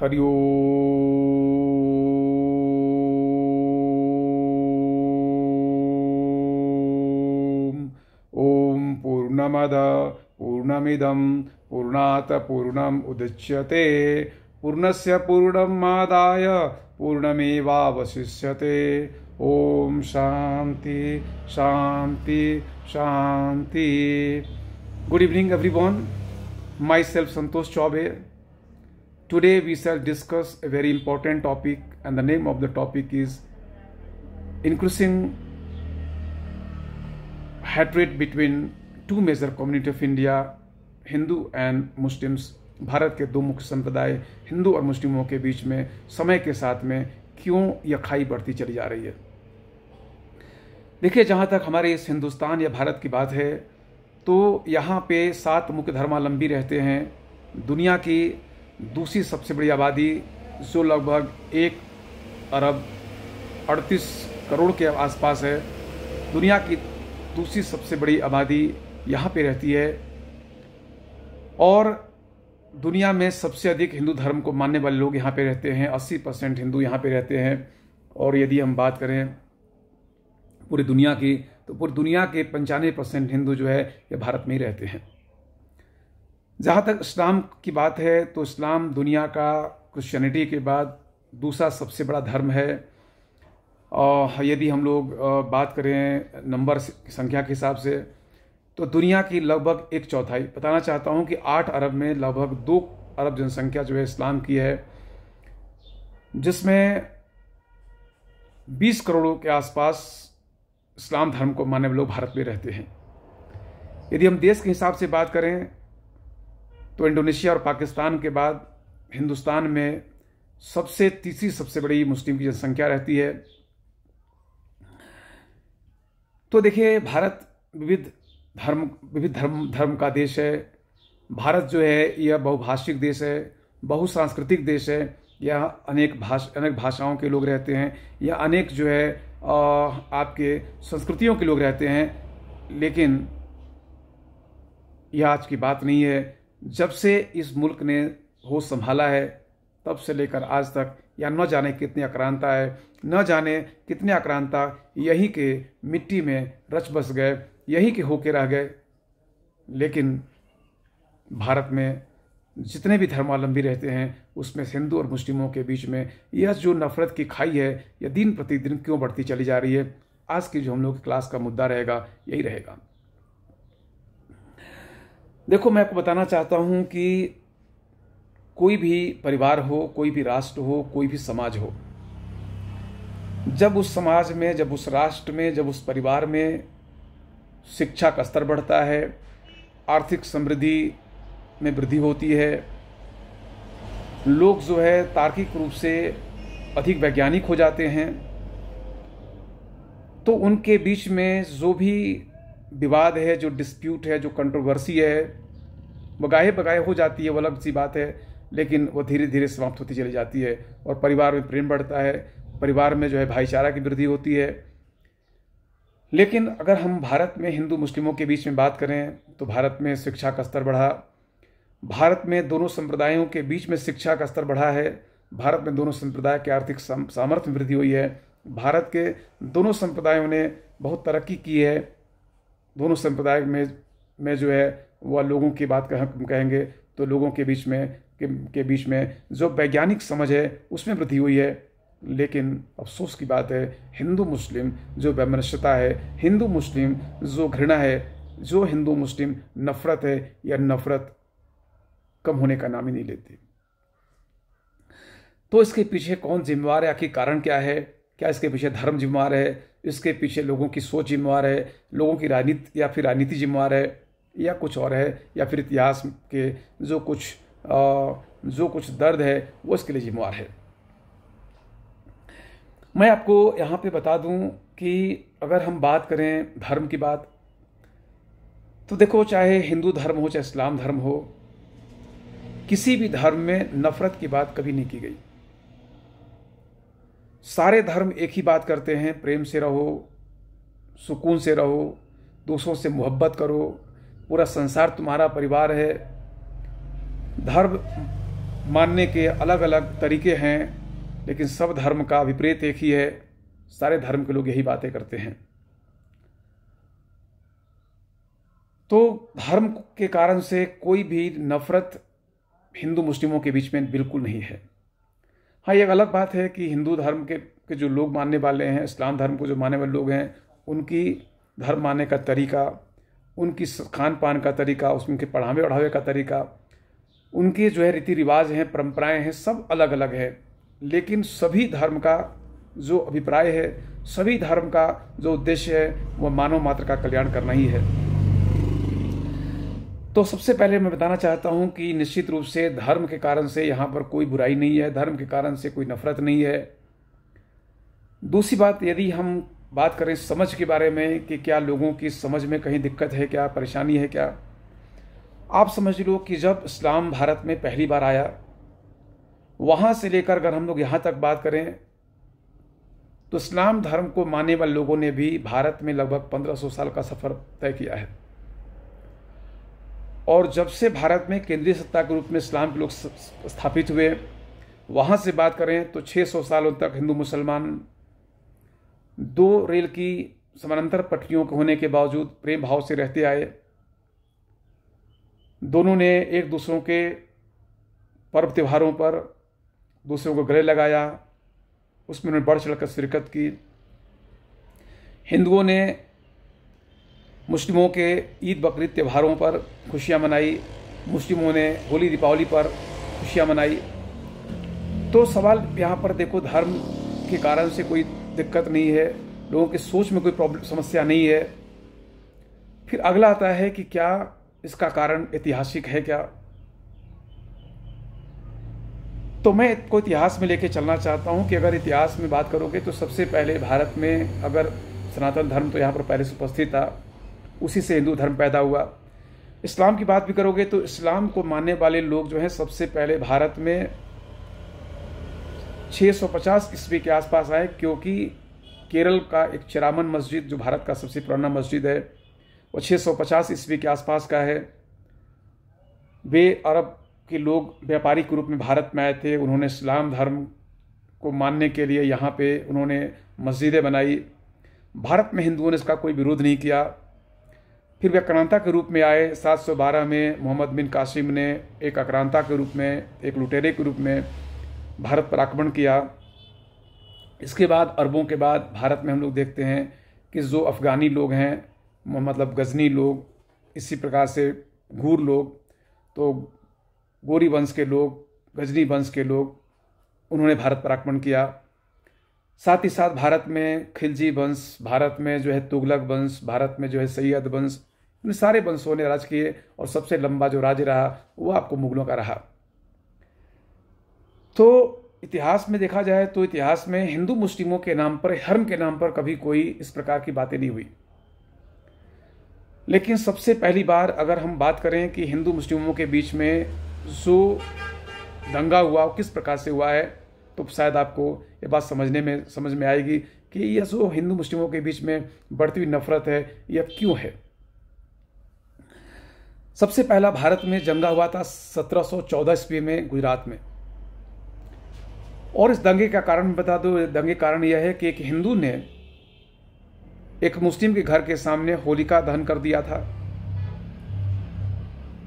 हरि ओम। ओम पूर्णमद पूर्णमिदं पूर्णात् पूर्णम् उदच्यते पूर्णस्य पूर्णमादाय पूर्णमेवावशिष्यते। ओम शांति शांति शांति। Good evening everyone. Myself Santosh Chaube. Today we shall discuss a very important topic, and the name of the topic is increasing hatred between two major community of India, Hindu and Muslims. Bharat के दो मुख्य संप्रदाय हिंदू और मुस्लिमों के बीच में समय के साथ में क्यों यह खाई बढ़ती चली जा रही है। देखिए, जहाँ तक हमारे इस हिंदुस्तान या भारत की बात है तो यहाँ पे 7 मुख्य धर्मावलंबी रहते हैं। दुनिया की दूसरी सबसे बड़ी आबादी जो लगभग 1 अरब 38 करोड़ के आसपास है, दुनिया की दूसरी सबसे बड़ी आबादी यहाँ पे रहती है। और दुनिया में सबसे अधिक हिंदू धर्म को मानने वाले लोग यहाँ पे रहते हैं। 80% हिंदू यहाँ पे रहते हैं। और यदि हम बात करें पूरी दुनिया की, तो पूरी दुनिया के 95% हिंदू जो है ये भारत में ही रहते हैं। जहाँ तक इस्लाम की बात है तो इस्लाम दुनिया का क्रिश्चियनिटी के बाद दूसरा सबसे बड़ा धर्म है। और यदि हम लोग बात करें नंबर की संख्या के हिसाब से तो दुनिया की लगभग 1/4, बताना चाहता हूँ कि 8 अरब में लगभग 2 अरब जनसंख्या जो है इस्लाम की है, जिसमें 20 करोड़ के आसपास इस्लाम धर्म को मानने वाले लोग भारत में रहते हैं। यदि हम देश के हिसाब से बात करें तो इंडोनेशिया और पाकिस्तान के बाद हिंदुस्तान में तीसरी सबसे बड़ी मुस्लिम की जनसंख्या रहती है। तो देखिए, भारत विविध धर्म का देश है। भारत जो है यह बहुभाषिक देश है, बहुसांस्कृतिक देश है। यह अनेक भाषाओं के लोग रहते हैं, या अनेक जो है आपके संस्कृतियों के लोग रहते हैं। लेकिन यह आज की बात नहीं है। जब से इस मुल्क ने होश संभाला है तब से लेकर आज तक या न जाने कितनी आक्रांता है, न जाने कितने आक्रांता यहीं के मिट्टी में रच बस गए, यहीं के होके रह गए। लेकिन भारत में जितने भी धर्मावलंबी रहते हैं उसमें हिंदू और मुस्लिमों के बीच में यह जो नफरत की खाई है यह दिन प्रतिदिन क्यों बढ़ती चली जा रही है। आज की जो हम लोग क्लास का मुद्दा रहेगा यही रहेगा। देखो, मैं आपको बताना चाहता हूं कि कोई भी परिवार हो, कोई भी राष्ट्र हो, कोई भी समाज हो, जब उस समाज में, जब उस राष्ट्र में, जब उस परिवार में शिक्षा का स्तर बढ़ता है, आर्थिक समृद्धि में वृद्धि होती है, लोग जो है तार्किक रूप से अधिक वैज्ञानिक हो जाते हैं, तो उनके बीच में जो भी विवाद है, जो डिस्प्यूट है, जो कंट्रोवर्सी है, वो गाहे बगाहे हो जाती है, वो अलग सी बात है। लेकिन वो धीरे धीरे समाप्त होती चली जाती है और परिवार में प्रेम बढ़ता है, परिवार में जो है भाईचारा की वृद्धि होती है। लेकिन अगर हम भारत में हिंदू मुस्लिमों के बीच में बात करें तो भारत में शिक्षा का स्तर बढ़ा, भारत में दोनों संप्रदायों के बीच में शिक्षा का स्तर बढ़ा है, भारत में दोनों संप्रदाय के आर्थिक सामर्थ्य में वृद्धि हुई है, भारत के दोनों संप्रदायों ने बहुत तरक्की की है। दोनों संप्रदाय में जो है वह लोगों की बात कहेंगे तो लोगों के बीच में जो वैज्ञानिक समझ है उसमें वृद्धि हुई है। लेकिन अफसोस की बात है, हिंदू मुस्लिम जो वैमनस्यता है, हिंदू मुस्लिम जो घृणा है, जो हिंदू मुस्लिम नफरत है, यह नफरत कम होने का नाम ही नहीं लेती। तो इसके पीछे कौन जिम्मेवार है? आखिर कारण क्या है? क्या इसके पीछे धर्म जिम्मेवार है? इसके पीछे लोगों की सोच जिम्मेवार है? लोगों की राजनीति जिम्मेवार है, या कुछ और है, या फिर इतिहास के जो कुछ दर्द है वो इसके लिए जिम्मेवार है? मैं आपको यहाँ पे बता दूं कि अगर हम बात करें धर्म की बात, तो देखो, चाहे हिंदू धर्म हो चाहे इस्लाम धर्म हो, किसी भी धर्म में नफरत की बात कभी नहीं की गई। सारे धर्म एक ही बात करते हैं, प्रेम से रहो, सुकून से रहो, दूसरों से मोहब्बत करो, पूरा संसार तुम्हारा परिवार है। धर्म मानने के अलग अलग तरीके हैं, लेकिन सब धर्म का विपरीत एक ही है। सारे धर्म के लोग यही बातें करते हैं। तो धर्म के कारण से कोई भी नफरत हिंदू मुस्लिमों के बीच में बिल्कुल नहीं है। हाँ, ये एक अलग बात है कि हिंदू धर्म के जो लोग मानने वाले हैं, इस्लाम धर्म को जो मानने वाले लोग हैं, उनकी धर्म मानने का तरीका, उनकी खान पान का तरीका, उनके पढ़ावे ओढ़ावे का तरीका, उनके जो है रीति रिवाज हैं, परंपराएं हैं, सब अलग अलग है। लेकिन सभी धर्म का जो अभिप्राय है, सभी धर्म का जो उद्देश्य है, वह मानव मात्र का कल्याण करना ही है। तो सबसे पहले मैं बताना चाहता हूं कि निश्चित रूप से धर्म के कारण से यहाँ पर कोई बुराई नहीं है, धर्म के कारण से कोई नफरत नहीं है। दूसरी बात, यदि हम बात करें समझ के बारे में कि क्या लोगों की समझ में कहीं दिक्कत है, क्या परेशानी है, क्या आप समझ लो कि जब इस्लाम भारत में पहली बार आया, वहां से लेकर अगर हम लोग यहाँ तक बात करें तो इस्लाम धर्म को मानने वाले लोगों ने भी भारत में लगभग 1500 साल का सफर तय किया है। और जब से भारत में केंद्रीय सत्ता के रूप में इस्लाम के लोग स्थापित हुए, वहां से बात करें तो 600 सालों तक हिंदू मुसलमान 2 रेल की समानांतर पटरियों के होने के बावजूद प्रेम भाव से रहते आए। दोनों ने एक दूसरों के पर्व त्योहारों पर दूसरों को गले लगाया, उसमें उन्होंने बढ़ चढ़कर शिरकत की। हिंदुओं ने मुस्लिमों के ईद बकरीद त्योहारों पर खुशियां मनाई, मुस्लिमों ने होली दीपावली पर खुशियां मनाई। तो सवाल यहाँ पर देखो, धर्म के कारण से कोई दिक्कत नहीं है, लोगों की सोच में कोई प्रॉब्लम समस्या नहीं है। फिर अगला आता है कि क्या इसका कारण ऐतिहासिक है क्या? तो मैं इसको इतिहास में लेके चलना चाहता हूं कि अगर इतिहास में बात करोगे तो सबसे पहले भारत में अगर सनातन धर्म तो यहाँ पर पहले से उपस्थित था, उसी से हिंदू धर्म पैदा हुआ। इस्लाम की बात भी करोगे तो इस्लाम को मानने वाले लोग जो हैं सबसे पहले भारत में 650 ईस्वी के आसपास आए, क्योंकि केरल का एक चेरामन मस्जिद जो भारत का सबसे पुराना मस्जिद है वो 650 ईस्वी के आसपास का है। वे अरब के लोग व्यापारी के रूप में भारत में आए थे, उन्होंने इस्लाम धर्म को मानने के लिए यहाँ पे उन्होंने मस्जिदें बनाई। भारत में हिंदुओं ने इसका कोई विरोध नहीं किया। फिर वे आक्रांता के रूप में आए। 712 में मोहम्मद बिन कासिम ने एक आक्रांता के रूप में, एक लुटेरे के रूप में भारत पर आक्रमण किया। इसके बाद अरबों के बाद भारत में हम लोग देखते हैं कि जो अफ़गानी लोग हैं, मतलब गजनी लोग, इसी प्रकार से घूर लोग, तो गोरी वंश के लोग, गजनी वंश के लोग, उन्होंने भारत पर आक्रमण किया। साथ ही साथ भारत में खिलजी वंश, भारत में जो है तुगलक वंश, भारत में जो है सैयद वंश, इन सारे वंशों ने राज किए। और सबसे लंबा जो राज्य रहा वो आपको मुगलों का रहा। तो इतिहास में देखा जाए तो इतिहास में हिंदू मुस्लिमों के नाम पर, धर्म के नाम पर कभी कोई इस प्रकार की बातें नहीं हुई। लेकिन सबसे पहली बार अगर हम बात करें कि हिंदू मुस्लिमों के बीच में जो दंगा हुआ वो किस प्रकार से हुआ है, तो शायद आपको ये बात समझ में आएगी कि यह जो हिंदू मुस्लिमों के बीच में बढ़ती हुई नफरत है, यह क्यों है। सबसे पहला भारत में दंगा हुआ था 1714 ईस्वी में गुजरात में। और इस दंगे का कारण बता दो, दंगे का कारण यह है कि एक हिंदू ने एक मुस्लिम के घर के सामने होलिका दहन कर दिया था।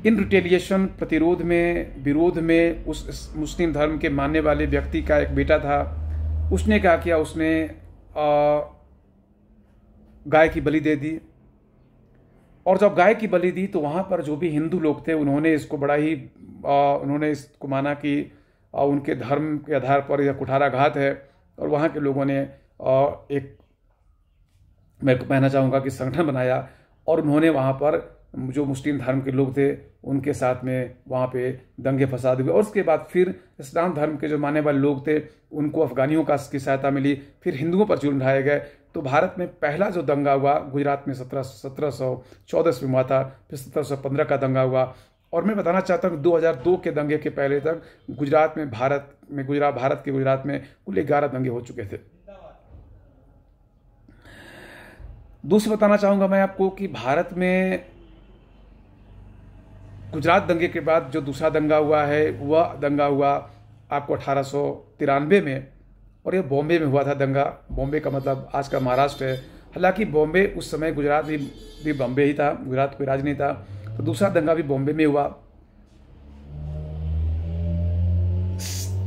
इन रिटेलिएशन, प्रतिरोध में, विरोध में उस मुस्लिम धर्म के मानने वाले व्यक्ति का एक बेटा था, उसने क्या किया, उसने गाय की बलि दे दी। और जब गाय की बलि दी तो वहाँ पर जो भी हिंदू लोग थे उन्होंने इसको बड़ा ही उन्होंने इसको माना कि उनके धर्म के आधार पर यह कुठाराघात है। और वहाँ के लोगों ने एक, मैं कहना चाहूँगा कि संगठन बनाया और उन्होंने वहाँ पर जो मुस्लिम धर्म के लोग थे उनके साथ में वहाँ पे दंगे फसाद हुए। और उसके बाद फिर इस्लाम धर्म के जो मानने वाले लोग थे उनको अफगानियों की सहायता मिली, फिर हिंदुओं पर जुल्म ढाए गए। तो भारत में पहला जो दंगा हुआ गुजरात में 1714 में हुआ था, फिर 1715 का दंगा हुआ। और मैं बताना चाहता हूँ 2002 के दंगे के पहले तक गुजरात के गुजरात में कुल 11 दंगे हो चुके थे। दूसरा बताना चाहूँगा मैं आपको कि भारत में गुजरात दंगे के बाद जो दूसरा दंगा हुआ है वह दंगा हुआ आपको 1893 में, और ये बॉम्बे में हुआ था दंगा। बॉम्बे का मतलब आज का महाराष्ट्र है। हालांकि बॉम्बे उस समय गुजरात भी बॉम्बे ही था, गुजरात कोई राज नहीं था। तो दूसरा दंगा भी बॉम्बे में हुआ।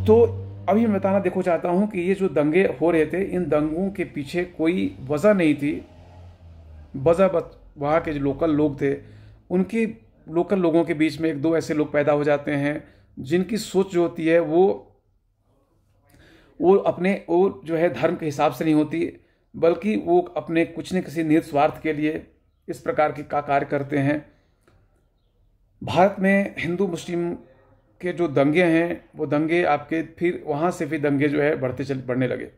तो अभी मैं बताना देखो चाहता हूं कि ये जो दंगे हो रहे थे, इन दंगों के पीछे कोई वजह नहीं थी। वजह वहाँ के जो लोकल लोग थे, उनकी लोकल लोगों के बीच में एक दो ऐसे लोग पैदा हो जाते हैं जिनकी सोच जो होती है वो जो है धर्म के हिसाब से नहीं होती, बल्कि वो अपने कुछ न किसी निहित स्वार्थ के लिए इस प्रकार के कार्य करते हैं। भारत में हिंदू मुस्लिम के जो दंगे हैं वो दंगे आपके फिर वहां से भी दंगे जो है बढ़ने लगे।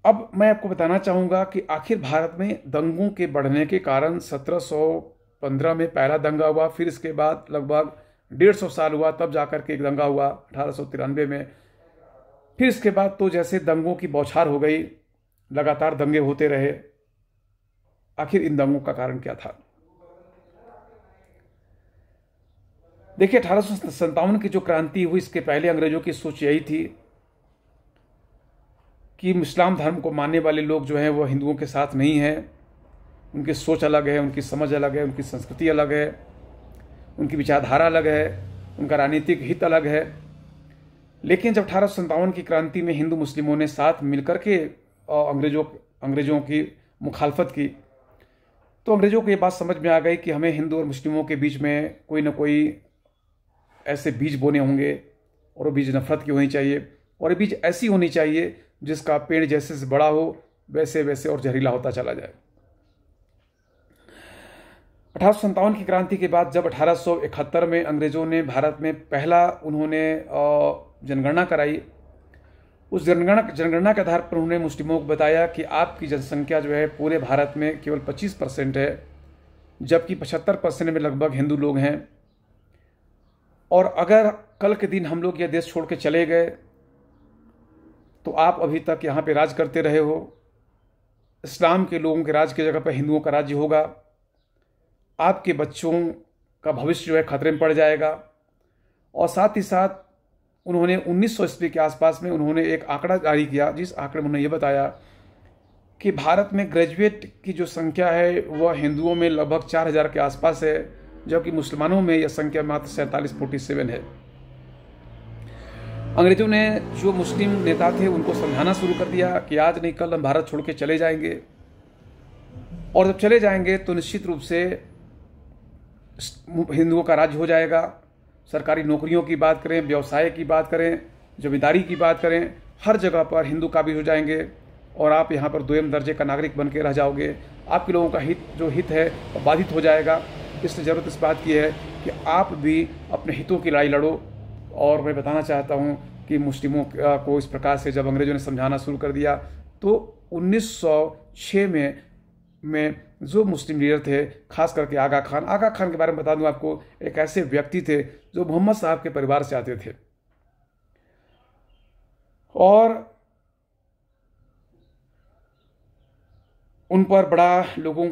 अब मैं आपको बताना चाहूंगा कि आखिर भारत में दंगों के बढ़ने के कारण 1715 में पहला दंगा हुआ, फिर इसके बाद लगभग 150 साल हुआ तब जाकर के एक दंगा हुआ 1893 में। फिर इसके बाद तो जैसे दंगों की बौछार हो गई, लगातार दंगे होते रहे। आखिर इन दंगों का कारण क्या था? देखिए, 1857 की जो क्रांति हुई, इसके पहले अंग्रेजों की सोच यही थी कि इस्लाम धर्म को मानने वाले लोग जो हैं वो हिंदुओं के साथ नहीं हैं। उनकी सोच अलग है, उनकी समझ अलग है, उनकी संस्कृति अलग है, उनकी विचारधारा अलग है, उनका राजनीतिक हित अलग है। लेकिन जब 1857 की क्रांति में हिंदू मुस्लिमों ने साथ मिलकर के अंग्रेजों की मुखालफत की, तो अंग्रेजों को ये बात समझ में आ गई कि हमें हिंदू और मुस्लिमों के बीच में कोई ना कोई ऐसे बीज बोने होंगे, और वो बीज नफरत की होनी चाहिए, और ये बीज ऐसी होनी चाहिए जिसका पेड़ जैसे से बड़ा हो वैसे वैसे और जहरीला होता चला जाए। 1857 की क्रांति के बाद जब 1871 में अंग्रेजों ने भारत में पहला उन्होंने जनगणना कराई, उस जनगणना के आधार पर उन्होंने मुस्लिमों को बताया कि आपकी जनसंख्या जो है पूरे भारत में केवल 25% है, जबकि 75% में लगभग हिंदू लोग हैं। और अगर कल के दिन हम लोग यह देश छोड़ के चले गए तो आप अभी तक यहाँ पे राज करते रहे हो। इस्लाम के लोगों के राज की जगह पर हिंदुओं का राज्य होगा। आपके बच्चों का भविष्य जो है खतरे में पड़ जाएगा। और साथ ही साथ उन्होंने 1900 ईस्वी के आसपास में उन्होंने एक आंकड़ा जारी किया, जिस आंकड़े में उन्होंने ये बताया कि भारत में ग्रेजुएट की जो संख्या है वह हिंदुओं में लगभग 4000 के आसपास है, जबकि मुसलमानों में यह संख्या मात्र 47 है। अंग्रेजों ने जो मुस्लिम नेता थे उनको समझाना शुरू कर दिया कि आज नहीं कल हम भारत छोड़ के चले जाएंगे, और जब चले जाएंगे तो निश्चित रूप से हिंदुओं का राज्य हो जाएगा। सरकारी नौकरियों की बात करें, व्यवसाय की बात करें, जमींदारी की बात करें, हर जगह पर हिंदू काबिज हो जाएंगे और आप यहाँ पर दोयम दर्जे का नागरिक बन के रह जाओगे। आपके लोगों का हित है वो बाधित हो जाएगा। इसलिए ज़रूरत इस बात की है कि आप भी अपने हितों की लड़ाई लड़ो। और मैं बताना चाहता हूँ कि मुस्लिमों को इस प्रकार से जब अंग्रेजों ने समझाना शुरू कर दिया तो 1906 में जो मुस्लिम लीडर थे, खास करके आगा खान के बारे में बता दूं आपको, एक ऐसे व्यक्ति थे जो मोहम्मद साहब के परिवार से आते थे, और उन पर बड़ा लोगों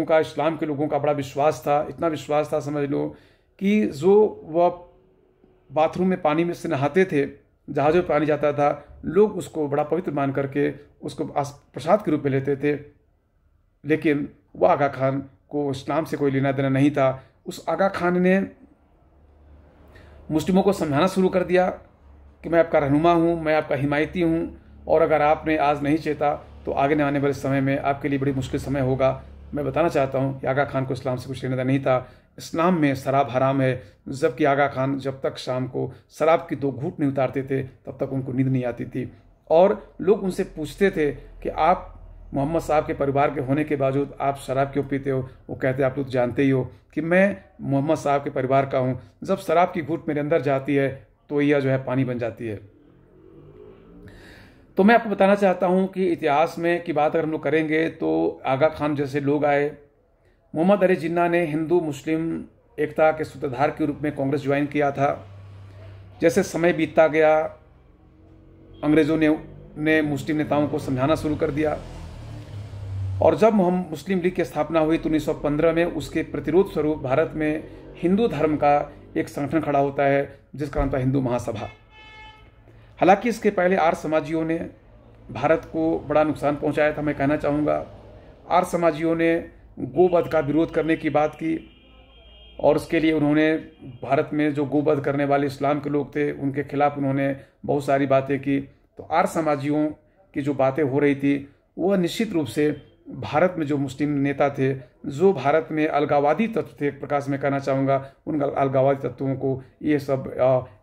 का इस्लाम के लोगों का बड़ा विश्वास था। इतना विश्वास था समझ लो कि जो वह बाथरूम में पानी में से नहाते थे, जहाज़ों में पानी जाता था, लोग उसको बड़ा पवित्र मान करके उसको प्रसाद के रूप में लेते थे। लेकिन वह आगा खान को इस्लाम से कोई लेना देना नहीं था। उस आगा खान ने मुस्लिमों को समझाना शुरू कर दिया कि मैं आपका रहनुमा हूँ, मैं आपका हिमायती हूँ, और अगर आपने आज नहीं चेता तो आगे आने वाले समय में आपके लिए बड़ी मुश्किल समय होगा। मैं बताना चाहता हूँ कि आगा खान को इस्लाम से कुछ लेना देना नहीं था। इस्लाम में शराब हराम है, जबकि आगा खान जब तक शाम को शराब की 2 घूंट नहीं उतारते थे तब तक उनको नींद नहीं आती थी। और लोग उनसे पूछते थे कि आप मोहम्मद साहब के परिवार के होने के बावजूद आप शराब क्यों पीते हो? वो कहते आप लोग जानते ही हो कि मैं मोहम्मद साहब के परिवार का हूँ। जब शराब की घूंट मेरे अंदर जाती है तो यह जो है पानी बन जाती है। तो मैं आपको बताना चाहता हूँ कि इतिहास में की बात अगर हम लोग करेंगे तो आगा खान जैसे लोग आए। मोहम्मद अली जिन्ना ने हिंदू मुस्लिम एकता के सूत्रधार के रूप में कांग्रेस ज्वाइन किया था। जैसे समय बीतता गया, अंग्रेज़ों ने मुस्लिम नेताओं को समझाना शुरू कर दिया और जब हम मुस्लिम लीग की स्थापना हुई तो 1915 में उसके प्रतिरोध स्वरूप भारत में हिंदू धर्म का एक संगठन खड़ा होता है जिसका नाम था हिंदू महासभा। हालांकि इसके पहले आर्य समाजियों ने भारत को बड़ा नुकसान पहुंचाया था। मैं कहना चाहूँगा आर्य समाजियों ने गोवध का विरोध करने की बात की और उसके लिए उन्होंने भारत में जो गोवध करने वाले इस्लाम के लोग थे उनके खिलाफ उन्होंने बहुत सारी बातें की। तो आर्य समाजियों की जो बातें हो रही थी वह निश्चित रूप से भारत में जो मुस्लिम नेता थे, जो भारत में अलगाववादी तत्व थे, एक प्रकार से मैं कहना चाहूँगा उन अलगाववादी तत्वों को ये सब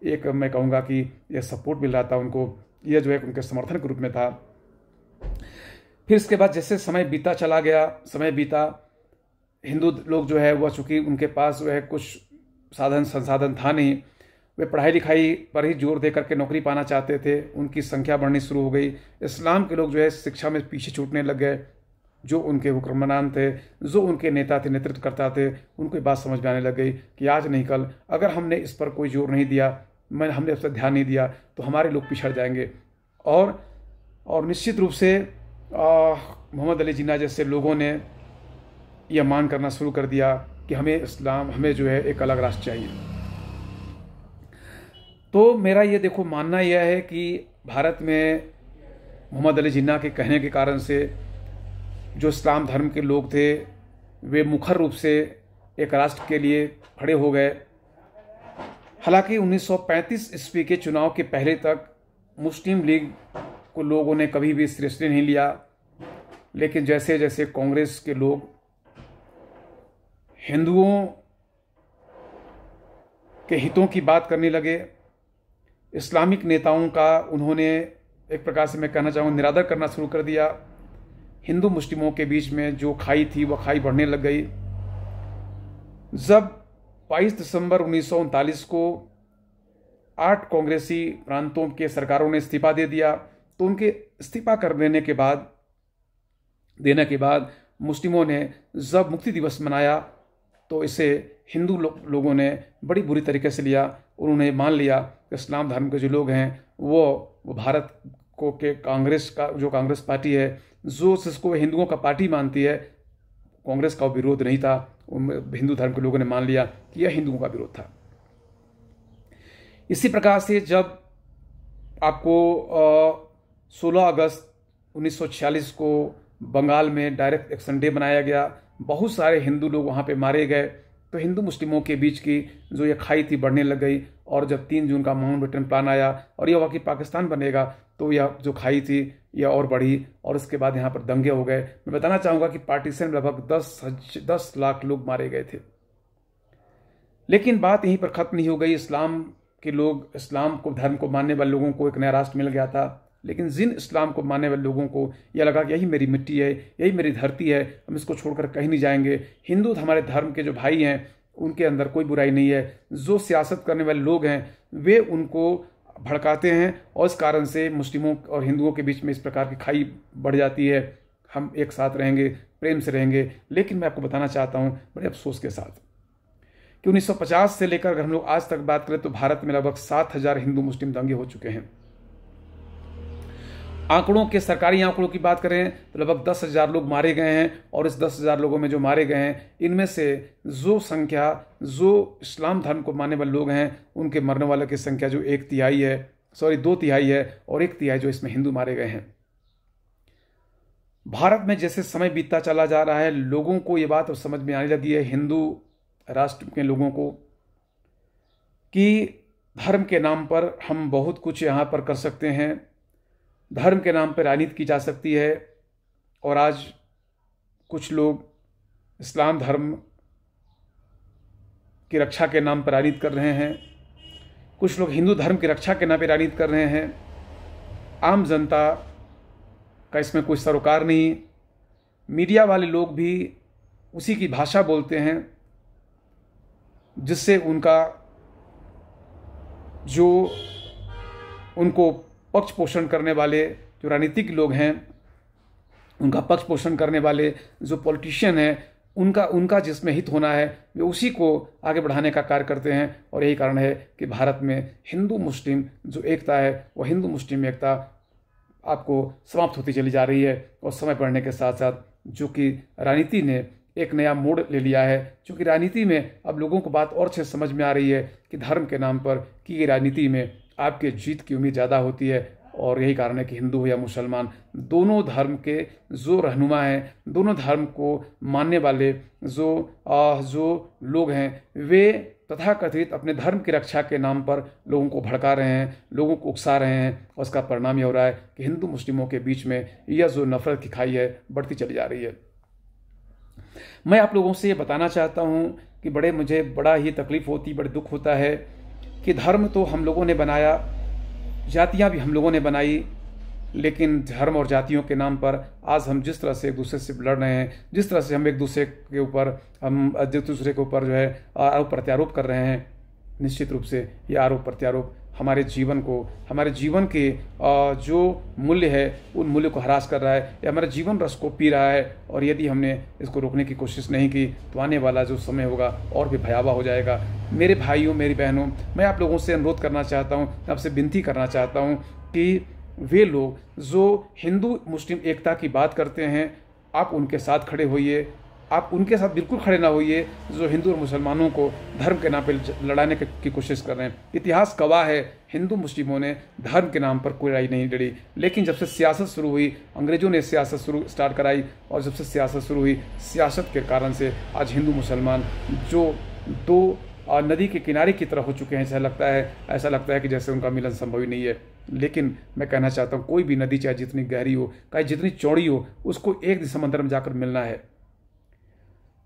एक मैं कहूँगा कि यह सपोर्ट मिल रहा था उनको, यह जो है उनके समर्थन के रूप में था। फिर इसके बाद जैसे समय बीता चला गया, समय बीता, हिंदू लोग जो है वह चूँकि उनके पास जो है कुछ संसाधन था नहीं, वे पढ़ाई लिखाई पर ही जोर दे करके नौकरी पाना चाहते थे, उनकी संख्या बढ़नी शुरू हो गई। इस्लाम के लोग जो है शिक्षा में पीछे छूटने लग गए। जो उनके हुक्मरान थे, जो उनके नेता थे, नेतृत्व करता थे, उनको ये बात समझ में आने लग गई कि आज नहीं कल अगर हमने इस पर कोई जोर नहीं दिया, हमने उस पर ध्यान नहीं दिया तो हमारे लोग पिछड़ जाएंगे। और निश्चित रूप से मोहम्मद अली जिन्ना जैसे लोगों ने यह मांग करना शुरू कर दिया कि हमें जो है एक अलग राष्ट्र चाहिए। तो मेरा ये देखो मानना यह है कि भारत में मोहम्मद अली जिन्ना के कहने के कारण से जो इस्लाम धर्म के लोग थे वे मुखर रूप से एक राष्ट्र के लिए खड़े हो गए। हालांकि 1935 ईस्वी के चुनाव के पहले तक मुस्लिम लीग को लोगों ने कभी भी सीरियसली नहीं लिया, लेकिन जैसे जैसे कांग्रेस के लोग हिंदुओं के हितों की बात करने लगे, इस्लामिक नेताओं का उन्होंने एक प्रकार से मैं कहना चाहूँगा निरादर करना शुरू कर दिया। हिंदू मुस्लिमों के बीच में जो खाई थी वह खाई बढ़ने लग गई। जब 22 दिसंबर 1939 को 8 कांग्रेसी प्रांतों के सरकारों ने इस्तीफा दे दिया, तो उनके इस्तीफा कर देने के बाद मुस्लिमों ने जब मुक्ति दिवस मनाया तो इसे हिंदू लोगों ने बड़ी बुरी तरीके से लिया। उन्होंने मान लिया कि इस्लाम धर्म के जो लोग हैं वो भारत को के कांग्रेस पार्टी है, जो जिसको हिंदुओं का पार्टी मानती है, कांग्रेस का विरोध नहीं था। हिंदू धर्म के लोगों ने मान लिया कि यह हिंदुओं का विरोध था। इसी प्रकार से जब आपको 16 अगस्त 1946 को बंगाल में डायरेक्ट एक्शन डे मनाया गया, बहुत सारे हिंदू लोग वहाँ पे मारे गए, तो हिंदू मुस्लिमों के बीच की जो ये खाई थी बढ़ने लग गई। और जब 3 जून का माउंटबेटन प्लान आया और यह हुआ कि पाकिस्तान बनेगा, तो यह जो खाई थी यह और बढ़ी और उसके बाद यहाँ पर दंगे हो गए। मैं बताना चाहूँगा कि पार्टीशन में लगभग 10 लाख लोग मारे गए थे। लेकिन बात यहीं पर ख़त्म नहीं हो गई। इस्लाम के लोग, इस्लाम को धर्म को मानने वाले लोगों को एक नया राष्ट्र मिल गया था, लेकिन जिन इस्लाम को मानने वाले लोगों को यह लगा कि यही मेरी मिट्टी है, यही मेरी धरती है, हम इसको छोड़कर कहीं नहीं जाएंगे। हिंदू हमारे धर्म के जो भाई हैं उनके अंदर कोई बुराई नहीं है। जो सियासत करने वाले लोग हैं वे उनको भड़काते हैं और इस कारण से मुस्लिमों और हिंदुओं के बीच में इस प्रकार की खाई बढ़ जाती है। हम एक साथ रहेंगे, प्रेम से रहेंगे। लेकिन मैं आपको बताना चाहता हूँ बड़े अफसोस के साथ कि 1950 से लेकर अगर हम लोग आज तक बात करें तो भारत में लगभग 7,000 हिंदू मुस्लिम दंगे हो चुके हैं। आंकड़ों के सरकारी आंकड़ों की बात करें तो लगभग 10,000 लोग मारे गए हैं और इस 10,000 लोगों में जो मारे गए हैं इनमें से जो संख्या जो इस्लाम धर्म को मानने वाले लोग हैं उनके मरने वालों की संख्या जो 2 तिहाई है और 1 तिहाई जो इसमें हिंदू मारे गए हैं। भारत में जैसे समय बीतता चला जा रहा है लोगों को ये बात अब समझ में आने लगी है, हिंदू राष्ट्र के लोगों को, कि धर्म के नाम पर हम बहुत कुछ यहाँ पर कर सकते हैं, धर्म के नाम पर राजनीति की जा सकती है। और आज कुछ लोग इस्लाम धर्म की रक्षा के नाम पर राजनीति कर रहे हैं, कुछ लोग हिंदू धर्म की रक्षा के नाम पर राजनीति कर रहे हैं। आम जनता का इसमें कोई सरोकार नहीं। मीडिया वाले लोग भी उसी की भाषा बोलते हैं जिससे उनको पक्ष पोषण करने वाले जो राजनीतिक लोग हैं, उनका पक्ष पोषण करने वाले जो पॉलिटिशियन हैं, उनका जिसमें हित होना है वे उसी को आगे बढ़ाने का कार्य करते हैं। और यही कारण है कि भारत में हिंदू मुस्लिम जो एकता है वह हिंदू मुस्लिम एकता आपको समाप्त होती चली जा रही है और समय बढ़ने के साथ साथ जो कि राजनीति ने एक नया मोड़ ले लिया है, क्योंकि राजनीति में अब लोगों को बात और अच्छे समझ में आ रही है कि धर्म के नाम पर की गई राजनीति में आपके जीत की उम्मीद ज़्यादा होती है। और यही कारण है कि हिंदू हो या मुसलमान, दोनों धर्म के जो रहनुमा हैं, दोनों धर्म को मानने वाले जो लोग हैं, वे तथाकथित अपने धर्म की रक्षा के नाम पर लोगों को भड़का रहे हैं, लोगों को उकसा रहे हैं। और उसका परिणाम यह हो रहा है कि हिंदू मुस्लिमों के बीच में यह जो नफरत की खाई है बढ़ती चली जा रही है। मैं आप लोगों से ये बताना चाहता हूँ कि मुझे बड़ा ही तकलीफ होती, बड़ा दुख होता है कि धर्म तो हम लोगों ने बनाया, जातियाँ भी हम लोगों ने बनाई, लेकिन धर्म और जातियों के नाम पर आज हम जिस तरह से एक दूसरे से लड़ रहे हैं, जिस तरह से हम एक दूसरे के ऊपर जो है आरोप प्रत्यारोप कर रहे हैं, निश्चित रूप से ये आरोप प्रत्यारोप हमारे जीवन के जो मूल्य है उन मूल्य को हरास कर रहा है, या हमारे जीवन रस को पी रहा है। और यदि हमने इसको रोकने की कोशिश नहीं की तो आने वाला जो समय होगा और भी भयावह हो जाएगा। मेरे भाइयों, मेरी बहनों, मैं आप लोगों से अनुरोध करना चाहता हूँ, आपसे विनती करना चाहता हूँ कि वे लोग जो हिंदू मुस्लिम एकता की बात करते हैं, आप उनके साथ खड़े होइए। आप उनके साथ बिल्कुल खड़े ना होइए जो हिंदू और मुसलमानों को धर्म के नाम पर लड़ाने की कोशिश कर रहे हैं। इतिहास गवाह है, हिंदू मुस्लिमों ने धर्म के नाम पर कोई लड़ाई नहीं लड़ी, लेकिन जब से सियासत शुरू हुई, अंग्रेजों ने सियासत स्टार्ट कराई, और जब से सियासत शुरू हुई, सियासत के कारण से आज हिंदू मुसलमान जो दो नदी के किनारे की तरह हो चुके हैं। ऐसा लगता है कि जैसे उनका मिलन संभव ही नहीं है। लेकिन मैं कहना चाहता हूँ, कोई भी नदी चाहे जितनी गहरी हो, चाहे जितनी चौड़ी हो, उसको एक दिन समंदर में जाकर मिलना है।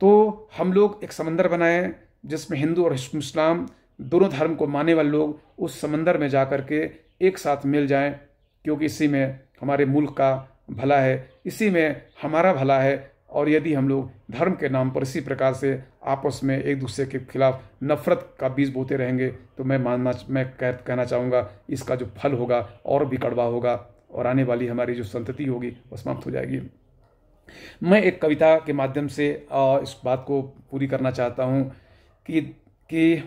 तो हम लोग एक समंदर बनाएं जिसमें हिंदू और इस्लाम दोनों धर्म को मानने वाले लोग उस समंदर में जाकर के एक साथ मिल जाएं, क्योंकि इसी में हमारे मुल्क का भला है, इसी में हमारा भला है। और यदि हम लोग धर्म के नाम पर इसी प्रकार से आपस में एक दूसरे के खिलाफ नफरत का बीज बोते रहेंगे तो मैं कहना चाहूँगा इसका जो फल होगा और भी कड़वा होगा, और आने वाली हमारी जो संतति होगी वह समाप्त हो जाएगी। मैं एक कविता के माध्यम से इस बात को पूरी करना चाहता हूँ कि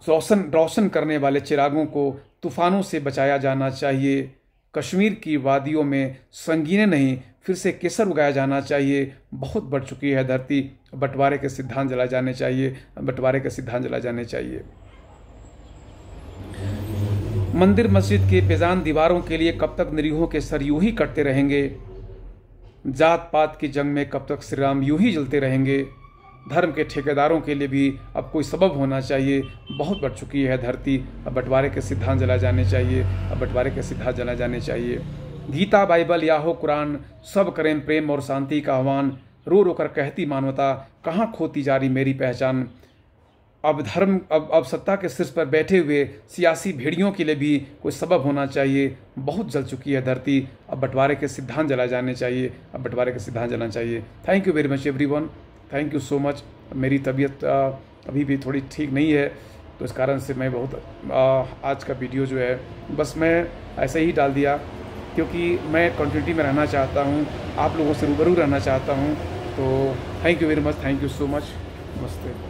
रोशन करने वाले चिरागों को तूफानों से बचाया जाना चाहिए। कश्मीर की वादियों में संगीने नहीं, फिर से केसर उगाया जाना चाहिए। बहुत बढ़ चुकी है धरती, बंटवारे के सिद्धांत जलाए जाने चाहिए, बंटवारे के सिद्धांत जलाए जाने चाहिए। मंदिर मस्जिद के बेजान दीवारों के लिए कब तक निरीहों के सर यूं ही कटते रहेंगे? जात पात की जंग में कब तक श्री राम यूं ही जलते रहेंगे? धर्म के ठेकेदारों के लिए भी अब कोई सबब होना चाहिए। बहुत बढ़ चुकी है धरती, अब बंटवारे के सिद्धांत जलाए जाने चाहिए, अब बंटवारे के सिद्धांत जलाए जाने चाहिए। गीता, बाइबल या हो कुरान, सब करें प्रेम और शांति का आह्वान। रो रो कर कहती मानवता, कहाँ खोती जा रही मेरी पहचान। अब सत्ता के शीर्ष पर बैठे हुए सियासी भेड़ियों के लिए भी कोई सबब होना चाहिए। बहुत जल चुकी है धरती, अब बंटवारे के सिद्धांत जलाए जाने चाहिए, अब बंटवारे के सिद्धांत जलाना चाहिए। Thank you very much everyone, thank you so much. मेरी तबीयत अभी भी थोड़ी ठीक नहीं है, तो इस कारण से मैं आज का वीडियो जो है बस मैं ऐसे ही डाल दिया, क्योंकि मैं कंटिन्यूटी में रहना चाहता हूँ, आप लोगों से रूबरू रहना चाहता हूँ। तो thank you very much, thank you so much, नमस्ते।